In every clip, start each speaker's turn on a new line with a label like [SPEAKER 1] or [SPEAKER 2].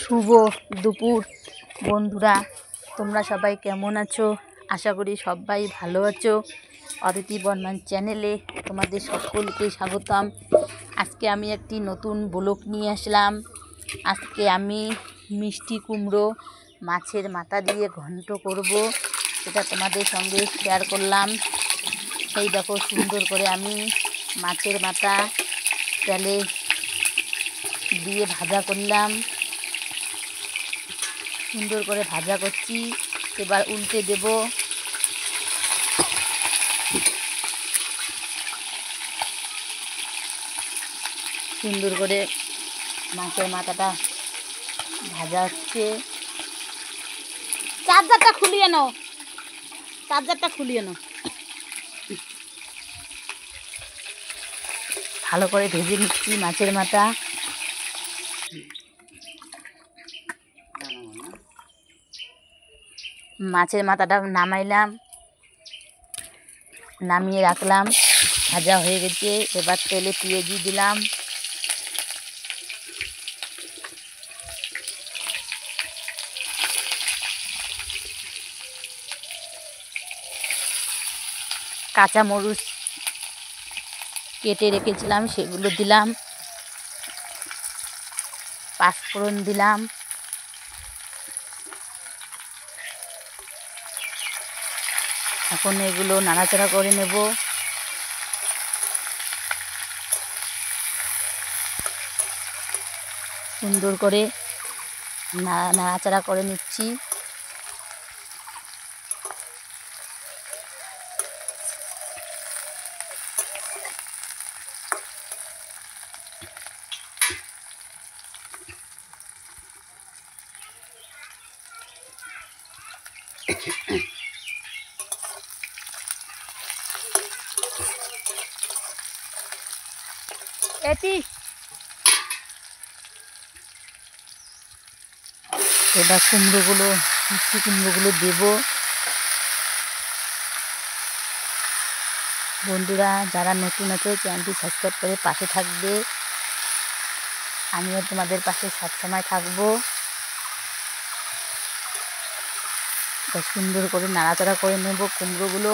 [SPEAKER 1] শুভ দুপুর বন্ধুরা, তোমরা সবাই কেমন আছো? আশা করি সবাই ভালো আছো। অদিতি বর্মন চ্যানেলে তোমাদের সকলকে স্বাগতম। আজকে আমি একটি নতুন ব্লগ নিয়ে আসলাম। আজকে আমি মিষ্টি কুমড়ো মাছের মাথা দিয়ে ঘন্ট করব, সেটা তোমাদের সঙ্গে শেয়ার করলাম। সেই দেখো, সুন্দর করে আমি মাছের মাথা তেলে দিয়ে ভাজা করলাম। সুন্দর করে ভাজা করছি, এবার উল্টে দেব। সুন্দর করে মাছের মাথাটা ভাজা হচ্ছে। চার্জারটা খুলিয়ে নাও, ভালো করে ভেজে নিচ্ছি মাছের মাথা। মাছের মাথাটা নামাইলাম, নামিয়ে রাখলাম, ভাজা হয়ে গেছে। এবার তেলে পেঁয়াজি দিলাম, কাঁচা মরিচ কেটে রেখেছিলাম সেগুলো দিলাম, পাঁচফোড়ন দিলাম, এখন এগুলো নাড়াচাড়া করে নেব। সুন্দর করে নাড়াচাড়া করে নিচ্ছি। এবার মিষ্টি কুমড়োগুলো দেব। বন্ধুরা, যারা নতুন আছে চ্যানেলটি সাবস্ক্রাইব করে পাশে থাকবে। আমিও তোমাদের পাশে সবসময় থাকবো। সুন্দর করে নাড়াচাড়া করে নেব কুমড়োগুলো।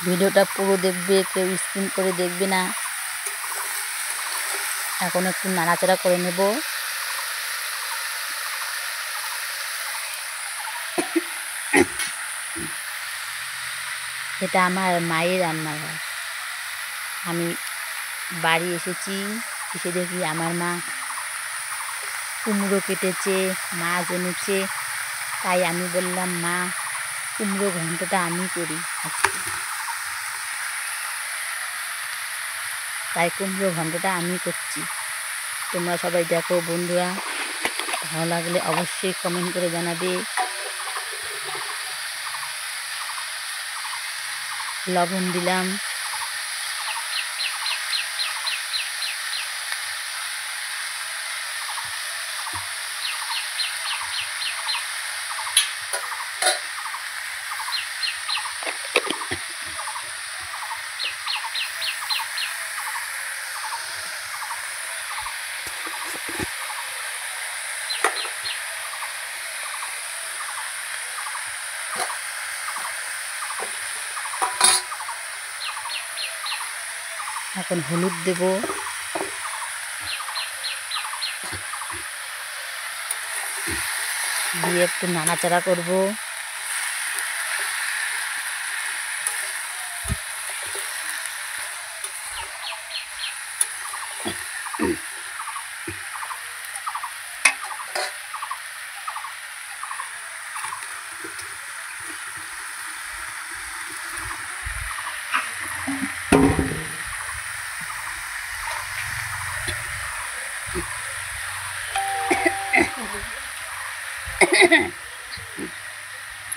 [SPEAKER 1] ভিডিওটা পুরো দেখবে, কেউ স্কিপ করে দেখবে না। এখন একটু নাড়াচাড়া করে নেব। এটা আমার মায়ের রান্নাঘর। আমি বাড়ি এসেছি, এসে দেখি আমার মা কুমড়ো কেটেছে, মাছ এনেছে। তাই আমি বললাম, মা, কুমড়ো ঘন্টটা আমি করি আজকে। তাই কুমড়ো ঘন্টটা আমি করছি। তোমরা সবাই দেখো বন্ধুরা, ভালো লাগলে অবশ্যই কমেন্ট করে জানাবে। লবণ দিলাম, এখন হলুদ দেব, দিয়ে একটু নাড়াচাড়া করব।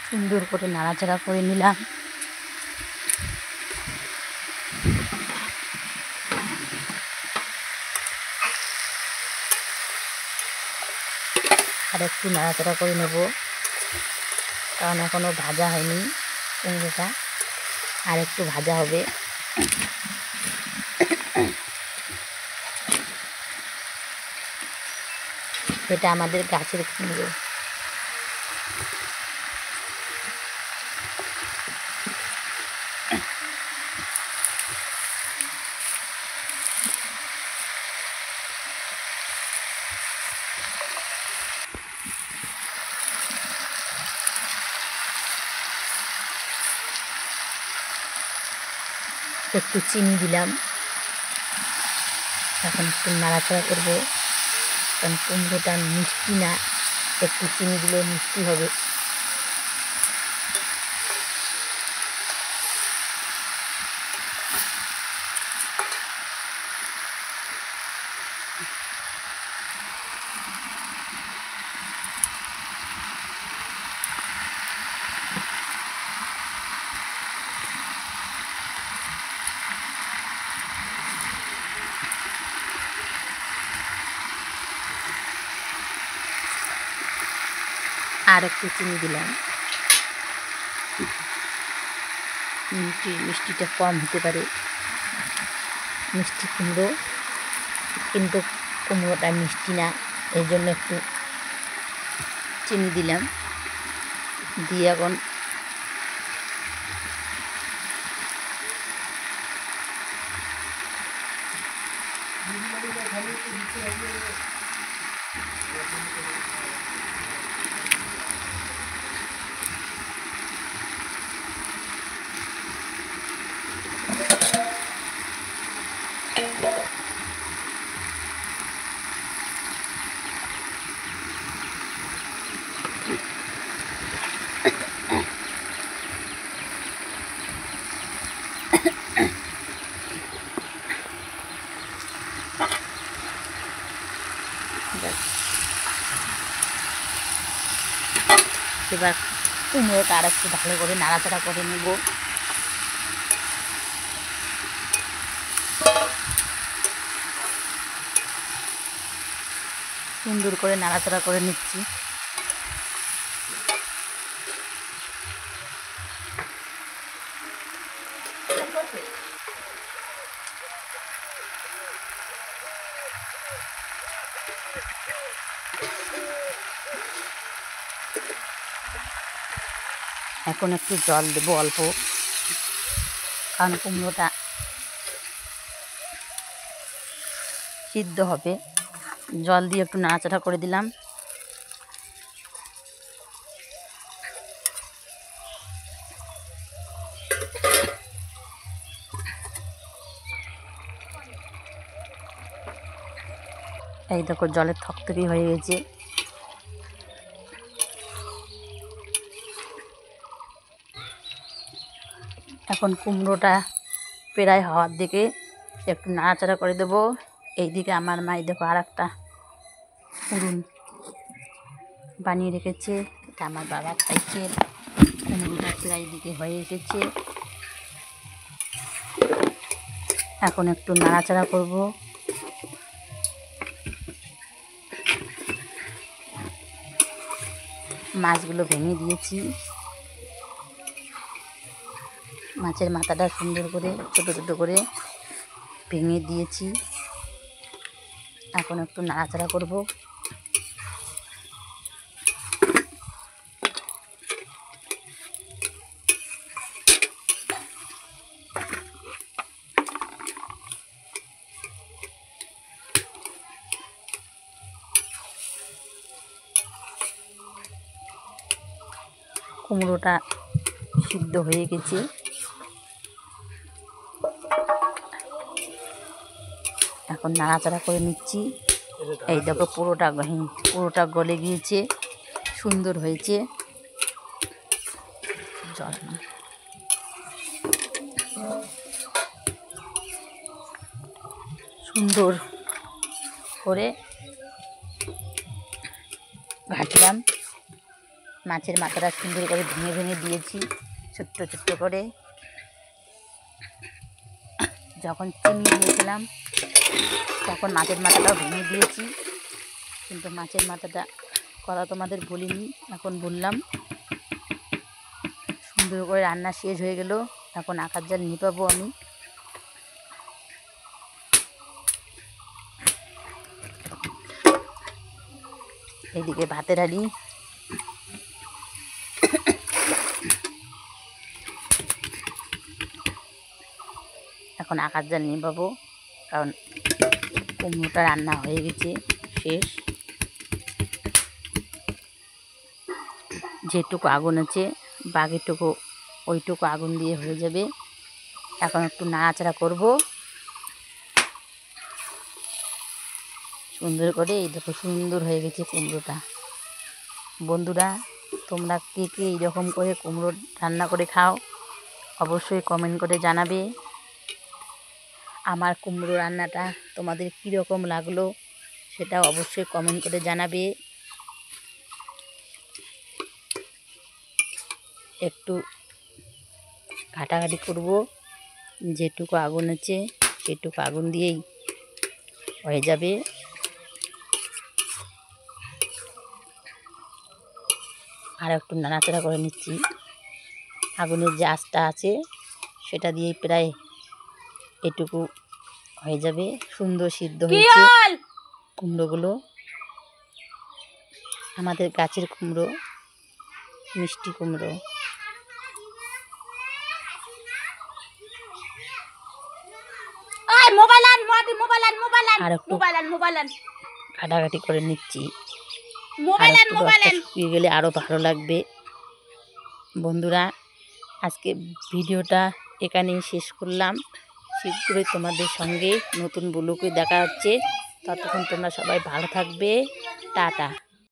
[SPEAKER 1] সুন্দর করে নাড়াচাড়া করে নিলাম। আর একটু নাড়াচাড়া করে নেব, কারণ এখনও ভাজা হয়নি কুমড়োটা, আর একটু ভাজা হবে। এটা আমাদের গাছের কুমড়ো। একটু চিনি দিলাম, এখন একটু নাড়াচাড়া করবো, কারণ কুমড়োটা মিষ্টি না, একটু চিনি দিলে মিষ্টি হবে। আর একটু চিনি দিলাম, মিষ্টিটা কম হতে পারে, মিষ্টি কুমড়ো কিন্তু কুমড়োটা মিষ্টি না, এই জন্য একটু চিনি দিলাম। দিয়ে এখন এবার কুমড়োটা আর একটু ভালো করে নাড়াচাড়া করে নেব। সুন্দর করে নাড়াচাড়া করে নিচ্ছি। এখন একটু জল দেবো অল্প, কারণ কুমড়োটা সিদ্ধ হবে। জল দিয়ে একটু নাড়াচাড়া করে দিলাম। এই দেখো জলের থকথকি হয়ে গেছে। এখন কুমড়োটা প্রায় হওয়ার দিকে, একটু নাড়াচাড়া করে দেবো। এইদিকে আমার মাই দেখো আর একটা উড়ুন বানিয়ে রেখেছে, এটা আমার বাবা খাইছে। কুমড়োটা প্রায় দিকে হয়ে এসেছে, এখন একটু নাড়াচাড়া করব। মাছগুলো ভেঙে দিয়েছি, মাছের মাথাটা সুন্দর করে ছোটো ছোটো করে ভেঙে দিয়েছি। এখন একটু নাড়াচাড়া করব। কুমড়োটা সিদ্ধ হয়ে গেছে, এখন নাড়াচাড়া করে নিচ্ছি। এই দেখো পুরোটা গলে গিয়েছে, সুন্দর হয়েছে। জল সুন্দর করে ভাজলাম, মাছের মাথাটা সুন্দর করে ভেঙে ভেঙে দিয়েছি ছোট্ট ছোট্ট করে। যখন চিনি দিয়েছিলাম তখন মাছের মাথাটাও ভেঙে দিয়েছি, কিন্তু মাছের মাথাটা কথা তোমাদের বলিনি, এখন বললাম। সুন্দর করে রান্না শেষ হয়ে গেল। এখন আকার জাল নিপাবো আমি। এইদিকে ভাতের হাঁড়ি, এখন আকার জাল নিপাবো, কারণ কুমড়োটা রান্না হয়ে গেছে, শেষ। যেটুকু আগুন আছে বাকিটুকু ওইটুকু আগুন দিয়ে হয়ে যাবে। এখন একটু নাড়াচাড়া করব সুন্দর করে। এই দেখো সুন্দর হয়ে গেছে কুমড়োটা। বন্ধুরা, তোমরা কে কে এইরকম করে কুমড়ো রান্না করে খাও অবশ্যই কমেন্ট করে জানাবে। আমার কুমড়ো রান্নাটা তোমাদের কীরকম লাগলো সেটা অবশ্যই কমেন্ট করে জানাবে। একটু ঘাটাঘাটি করব, যেটুকু আগুন আছে সেটুকু আগুন দিয়েই হয়ে যাবে। আর একটু নাড়াচাড়া করে নিচ্ছি। আগুনের যে আঁচটা আছে সেটা দিয়েই প্রায় এটুকু হয়ে যাবে। সুন্দর সিদ্ধ হয়েছে কুমড়োগুলো। আমাদের গাছের কুমড়ো, মিষ্টি কুমড়ো। আর একটু ঘাটাঘাটি করে নিচ্ছি। আর একটু রসটা শুকিয়ে গেলে আরও ভালো লাগবে। বন্ধুরা, আজকে ভিডিওটা এখানেই শেষ করলাম। শীঘ্রই তোমাদের সঙ্গে নতুন ব্লগে দেখা হচ্ছে। ততক্ষণ তোমরা সবাই ভালো থাকবে। টাটা।